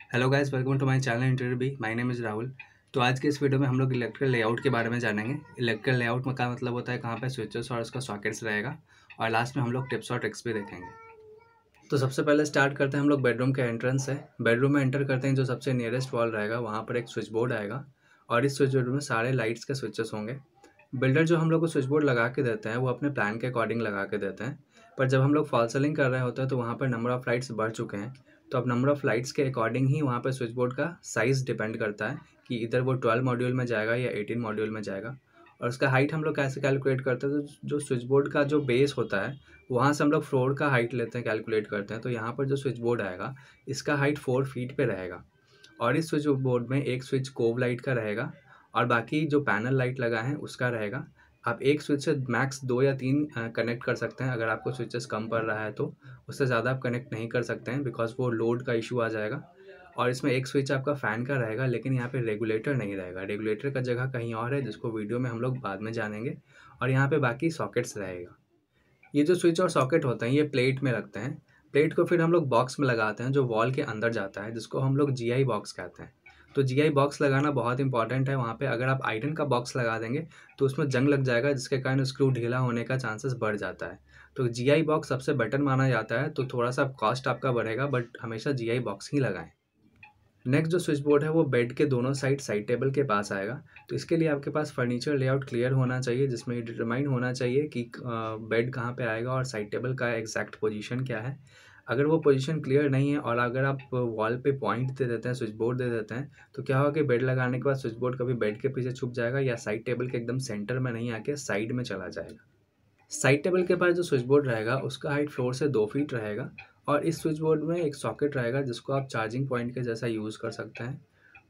Hello guys, welcome to my channel interview b. My name is Rahul. तो आज के इस वीडियो में हम लोग इलेक्ट्रिकल लेआउट के बारे में जानेंगे। इलेक्ट्रिकल लेआउट में का मतलब होता है कहाँ पे स्विचेस और उसका सॉकेट्स रहेगा, और लास्ट में हम लोग टिप्स और ट्रिक्स भी देखेंगे। तो सबसे पहले स्टार्ट करते हैं हम लोग बेडरूम के एंट्रेंस से। बेडरूम में एंटर करते हैं, जो सबसे नियरेस्ट वॉल रहेगा वहाँ पर एक स्विच बोर्ड आएगा, और इस स्विच बोर्ड में सारे लाइट्स के स्विचेस होंगे। बिल्डर जो हम लोग को स्विच बोर्ड लगा के देते हैं वो अपने प्लान के अकॉर्डिंग लगा के देते हैं, पर जब हम लोग फॉल सीलिंग कर रहे होते हैं तो वहाँ पर नंबर ऑफ़ लाइट्स बढ़ चुके हैं। तो अब नंबर ऑफ़ लाइट्स के अकॉर्डिंग ही वहाँ पर स्विच बोर्ड का साइज़ डिपेंड करता है कि इधर वो 12 मॉड्यूल में जाएगा या 18 मॉड्यूल में जाएगा। और उसका हाइट हम लोग कैसे कैलकुलेट करते हैं, तो जो स्विच बोर्ड का जो बेस होता है वहाँ से हम लोग फ्लोर का हाइट लेते हैं, कैलकुलेट करते हैं। तो यहाँ पर जो स्विच बोर्ड आएगा इसका हाइट 4 फीट पे रहेगा, और इस स्विच बोर्ड में एक स्विच कोव लाइट का रहेगा और बाकी जो पैनल लाइट लगा है उसका रहेगा। आप एक स्विच से मैक्स 2 या 3 कनेक्ट कर सकते हैं। अगर आपको स्विचेस कम पड़ रहा है तो उससे ज़्यादा आप कनेक्ट नहीं कर सकते हैं, बिकॉज़ वो लोड का इशू आ जाएगा। और इसमें एक स्विच आपका फ़ैन का रहेगा, लेकिन यहाँ पे रेगुलेटर नहीं रहेगा। रेगुलेटर का जगह कहीं और है, जिसको वीडियो में हम लोग बाद में जानेंगे। और यहाँ पे बाकी सॉकेट्स रहेगा। ये जो स्विच और सॉकेट होते हैं ये प्लेट में लगते हैं। प्लेट को फिर हम लोग बॉक्स में लगाते हैं जो वॉल के अंदर जाता है, जिसको हम लोग जीआई बॉक्स कहते हैं। तो जीआई बॉक्स लगाना बहुत इंपॉर्टेंट है। वहाँ पे अगर आप आयरन का बॉक्स लगा देंगे तो उसमें जंग लग जाएगा, जिसके कारण स्क्रू ढीला होने का चांसेस बढ़ जाता है। तो जीआई बॉक्स सबसे बेटर माना जाता है। तो थोड़ा सा कॉस्ट आपका बढ़ेगा, बट हमेशा जीआई बॉक्स ही लगाएं। नेक्स्ट जो स्विच बोर्ड है वो बेड के दोनों साइड टेबल के पास आएगा। तो इसके लिए आपके पास फर्नीचर लेआउट क्लियर होना चाहिए, जिसमें ये डिटरमाइन होना चाहिए कि बेड कहाँ पे आएगा और साइड टेबल का एग्जैक्ट पोजीशन क्या है। अगर वो पोजीशन क्लियर नहीं है और अगर आप वॉल पे पॉइंट दे देते हैं, स्विच बोर्ड दे देते हैं, तो क्या होगा कि बेड लगाने के बाद स्विच बोर्ड कभी बेड के पीछे छुप जाएगा या साइड टेबल के एकदम सेंटर में नहीं आके साइड में चला जाएगा। साइड टेबल के पास जो स्विच बोर्ड रहेगा उसका हाइट फ्लोर से 2 फीट रहेगा, और इस स्विच बोर्ड में एक सॉकेट रहेगा जिसको आप चार्जिंग पॉइंट के जैसा यूज़ कर सकते हैं।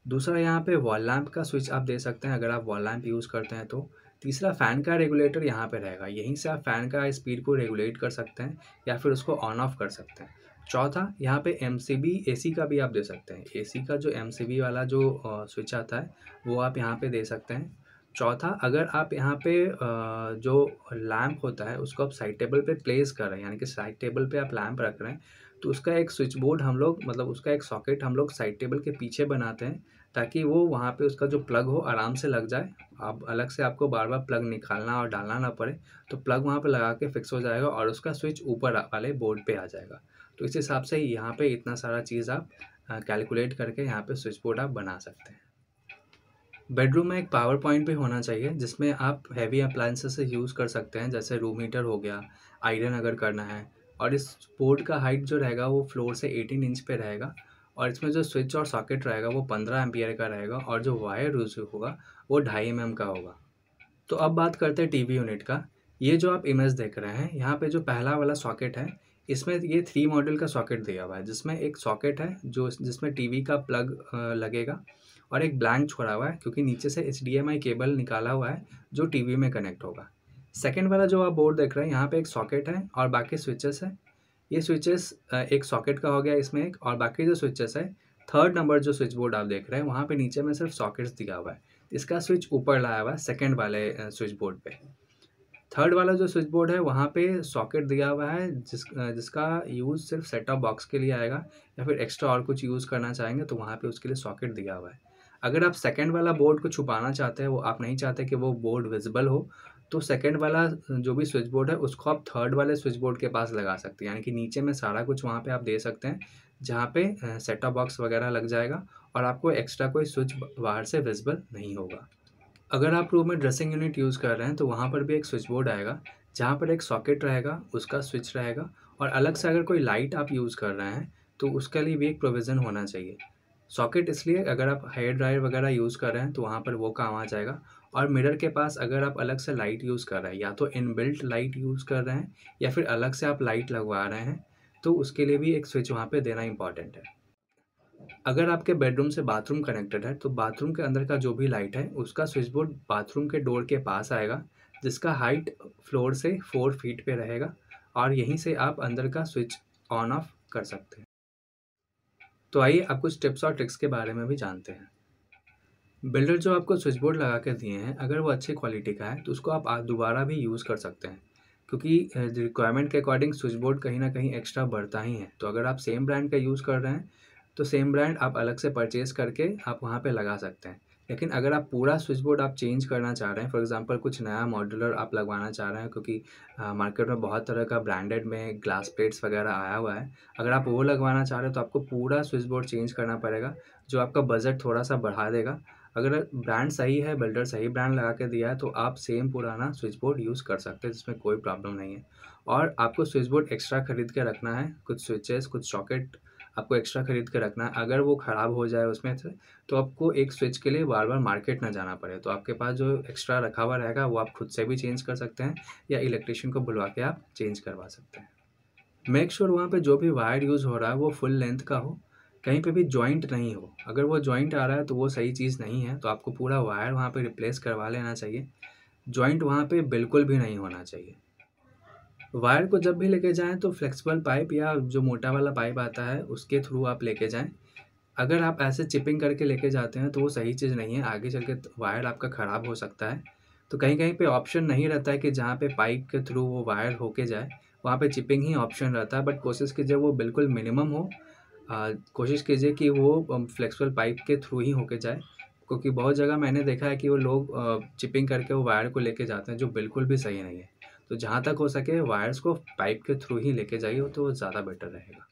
दूसरा, यहाँ पे वॉल लैंप का स्विच आप दे सकते हैं अगर आप वॉल लैंप यूज़ करते हैं तो। तीसरा, फ़ैन का रेगुलेटर यहाँ पे रहेगा, यहीं से आप फ़ैन का स्पीड को रेगुलेट कर सकते हैं या फिर उसको ऑन ऑफ कर सकते हैं। चौथा, यहाँ पे एमसीबी एसी का भी आप दे सकते हैं। एसी का जो एमसीबी वाला जो स्विच आता है वो आप यहाँ पे दे सकते हैं। चौथा, अगर आप यहाँ पे जो लैंप होता है उसको आप साइड टेबल पे प्लेस कर रहे हैं, यानी कि साइड टेबल पे आप लैंप रख रहे हैं, तो उसका एक स्विच बोर्ड हम लोग, मतलब उसका एक सॉकेट हम लोग साइड टेबल के पीछे बनाते हैं, ताकि वो वहाँ पे उसका जो प्लग हो आराम से लग जाए। अब अलग से आपको बार बार प्लग निकालना और डालना ना पड़े। तो प्लग वहाँ पे लगा के फिक्स हो जाएगा और उसका स्विच ऊपर वाले बोर्ड पे आ जाएगा। तो इस हिसाब से यहाँ पे इतना सारा चीज़ आप कैलकुलेट करके यहाँ पे स्विच बोर्ड आप बना सकते हैं। बेडरूम में एक पावर पॉइंट भी होना चाहिए, जिसमें आप हैवी अप्लायंसेस यूज़ कर सकते हैं, जैसे रूम हीटर हो गया, आयरन अगर करना है। और इस बोर्ड का हाइट जो रहेगा वो फ्लोर से 18 इंच पे रहेगा, और इसमें जो स्विच और सॉकेट रहेगा वो 15 एम्पियर का रहेगा, और जो वायर यूज़ होगा वो 2.5 mm का होगा। तो अब बात करते हैं टीवी यूनिट का। ये जो आप इमेज देख रहे हैं, यहाँ पे जो पहला वाला सॉकेट है, इसमें ये 3 मॉड्यूल का सॉकेट दिया हुआ है, जिसमें एक सॉकेट है जो जिसमें टीवी का प्लग लगेगा, और एक ब्लैंक छोड़ा हुआ है क्योंकि नीचे से एचडीएमआई केबल निकाला हुआ है जो टीवी में कनेक्ट होगा। सेकंड वाला जो आप बोर्ड देख रहे हैं, यहाँ पे एक सॉकेट है और बाकी स्विचेस है। ये स्विचेस एक सॉकेट का हो गया इसमें एक, और बाकी जो स्विचेस है, थर्ड नंबर जो स्विच बोर्ड आप देख रहे हैं वहाँ पे नीचे में सिर्फ सॉकेट्स दिया हुआ है। इसका स्विच ऊपर लाया हुआ है सेकंड वाले स्विच बोर्ड पे। थर्ड वाला जो स्विच बोर्ड है वहाँ पे सॉकेट दिया हुआ है, जिसका यूज़ सिर्फ सेट टॉप बॉक्स के लिए आएगा, या फिर एक्स्ट्रा और कुछ यूज़ करना चाहेंगे तो वहाँ पे उसके लिए सॉकेट दिया हुआ है। अगर आप सेकंड वाला बोर्ड को छुपाना चाहते हैं, वो आप नहीं चाहते कि वो बोर्ड विजिबल हो, तो सेकंड वाला जो भी स्विच बोर्ड है उसको आप थर्ड वाले स्विच बोर्ड के पास लगा सकते हैं, यानी कि नीचे में सारा कुछ वहाँ पे आप दे सकते हैं, जहाँ पे सेट टॉप बॉक्स वगैरह लग जाएगा और आपको एक्स्ट्रा कोई स्विच बाहर से विजिबल नहीं होगा। अगर आप रूम में ड्रेसिंग यूनिट यूज़ कर रहे हैं तो वहाँ पर भी एक स्विच बोर्ड आएगा, जहाँ पर एक सॉकेट रहेगा, उसका स्विच रहेगा, और अलग से अगर कोई लाइट आप यूज़ कर रहे हैं तो उसके लिए भी एक प्रोविज़न होना चाहिए। सॉकेट इसलिए, अगर आप हेयर ड्रायर वगैरह यूज़ कर रहे हैं तो वहाँ पर वो काम आ जाएगा। और मिरर के पास अगर आप अलग से लाइट यूज़ कर रहे हैं, या तो इनबिल्ट लाइट यूज़ कर रहे हैं या फिर अलग से आप लाइट लगवा रहे हैं, तो उसके लिए भी एक स्विच वहाँ पे देना इम्पॉर्टेंट है। अगर आपके बेडरूम से बाथरूम कनेक्टेड है तो बाथरूम के अंदर का जो भी लाइट है उसका स्विच बोर्ड बाथरूम के डोर के पास आएगा, जिसका हाइट फ्लोर से 4 फीट पे रहेगा, और यहीं से आप अंदर का स्विच ऑन ऑफ कर सकते हैं। तो आइए आप कुछ टिप्स और ट्रिक्स के बारे में भी जानते हैं। बिल्डर जो आपको स्विच बोर्ड लगा के दिए हैं, अगर वो अच्छी क्वालिटी का है तो उसको आप दोबारा भी यूज़ कर सकते हैं, क्योंकि रिक्वायरमेंट के अकॉर्डिंग स्विच बोर्ड कहीं ना कहीं एक्स्ट्रा बढ़ता ही है। तो अगर आप सेम ब्रांड का यूज़ कर रहे हैं तो सेम ब्रांड आप अलग से परचेज़ करके आप वहाँ पे लगा सकते हैं। लेकिन अगर आप पूरा स्विच बोर्ड आप चेंज करना चाह रहे हैं, फॉर एग्ज़ाम्पल कुछ नया मॉड्यूलर आप लगवाना चाह रहे हैं, क्योंकि मार्केट में बहुत तरह का ब्रांडेड में ग्लास प्लेट्स वगैरह आया हुआ है। अगर आप वो लगवाना चाह रहे हैं तो आपको पूरा स्विच बोर्ड चेंज करना पड़ेगा, जो आपका बजट थोड़ा-सा बढ़ा देगा। अगर ब्रांड सही है, बिल्डर सही ब्रांड लगा के दिया है, तो आप सेम पुराना स्विच बोर्ड यूज़ कर सकते हैं, जिसमें कोई प्रॉब्लम नहीं है। और आपको स्विच बोर्ड एक्स्ट्रा खरीद के रखना है, कुछ स्विचेस, कुछ सॉकेट आपको एक्स्ट्रा खरीद के रखना है। अगर वो ख़राब हो जाए उसमें से, तो आपको एक स्विच के लिए बार-बार मार्केट ना जाना पड़े। तो आपके पास जो एक्स्ट्रा रखा हुआ रहेगा, वो आप खुद से भी चेंज कर सकते हैं या इलेक्ट्रीशियन को बुलवा के आप चेंज करवा सकते हैं। मेक श्योर वहाँ पे जो भी वायर यूज़ हो रहा है वो फुल लेंथ का हो, कहीं पे भी जॉइंट नहीं हो। अगर वो जॉइंट आ रहा है तो वो सही चीज़ नहीं है, तो आपको पूरा वायर वहाँ पे रिप्लेस करवा लेना चाहिए। जॉइंट वहाँ पे बिल्कुल भी नहीं होना चाहिए। वायर को जब भी लेके जाएँ तो फ्लेक्सिबल पाइप या जो मोटा वाला पाइप आता है उसके थ्रू आप लेके जाएँ। अगर आप ऐसे चिपिंग करके लेके जाते हैं तो वो सही चीज़ नहीं है, आगे चल के वायर आपका ख़राब हो सकता है। तो कहीं-कहीं पे ऑप्शन नहीं रहता है कि जहाँ पे पाइप के थ्रू वो वायर होके जाए, वहाँ पे चिपिंग ही ऑप्शन रहता है, बट कोशिश कीजिए वो बिल्कुल मिनिमम हो। कोशिश कीजिए कि वो फ्लेक्सिबल पाइप के थ्रू ही होके जाए, क्योंकि बहुत जगह मैंने देखा है कि वो लोग चिपिंग करके वो वायर को लेके जाते हैं, जो बिल्कुल भी सही नहीं है। तो जहाँ तक हो सके वायर्स को पाइप के थ्रू ही लेके जाइए, तो ज़्यादा बेटर रहेगा।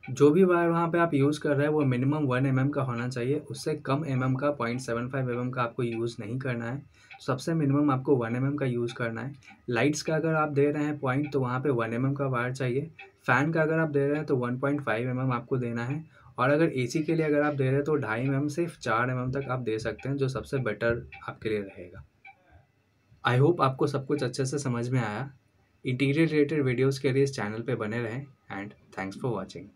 जो भी वायर वहाँ पे आप यूज़ कर रहे हैं वो मिनिमम 1 एमएम का होना चाहिए, उससे कम एमएम का 0.75 एमएम का आपको यूज़ नहीं करना है। सबसे मिनिमम आपको 1 एमएम का यूज़ करना है। लाइट्स का अगर आप दे रहे हैं पॉइंट, तो वहाँ पे 1 एमएम का वायर चाहिए। फ़ैन का अगर आप दे रहे हैं तो 1.5 एमएम आपको देना है, और अगर एसी के लिए अगर आप दे रहे हैं तो 2.5 एमएम से 4 एमएम तक आप दे सकते हैं, जो सबसे बेटर आपके लिए रहेगा। आई होप आपको सब कुछ अच्छे से समझ में आया। इंटीरियर रिलेटेड वीडियोज़ के लिए इस चैनल पे बने रहें, एंड थैंक्स फॉर वॉचिंग।